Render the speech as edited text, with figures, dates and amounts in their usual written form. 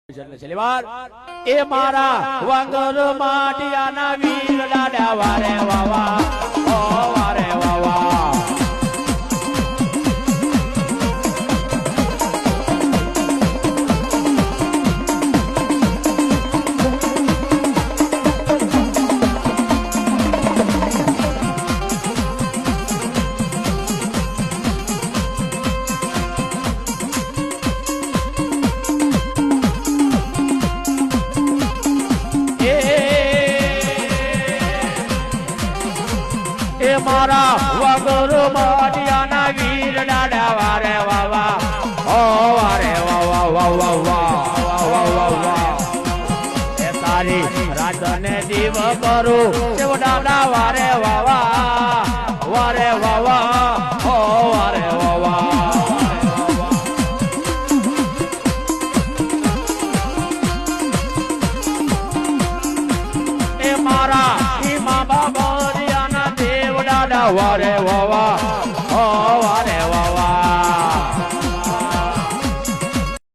છેલ્લી વાર એ મારા વંગર માટિયાના વીર દાડા વારે વાવા ઓ વારે વાવા મારા વગર માટિયાના વીર દાડા વારે વાવા ઓ વારે વાવા વાવા વાવા વાવા એ તારી રાતને દીવ કરું શિવ દાડા વારે વાવા વારે વાવા ઓ વારે વાવા એ મારા ઈમા બાબા વારે વાવા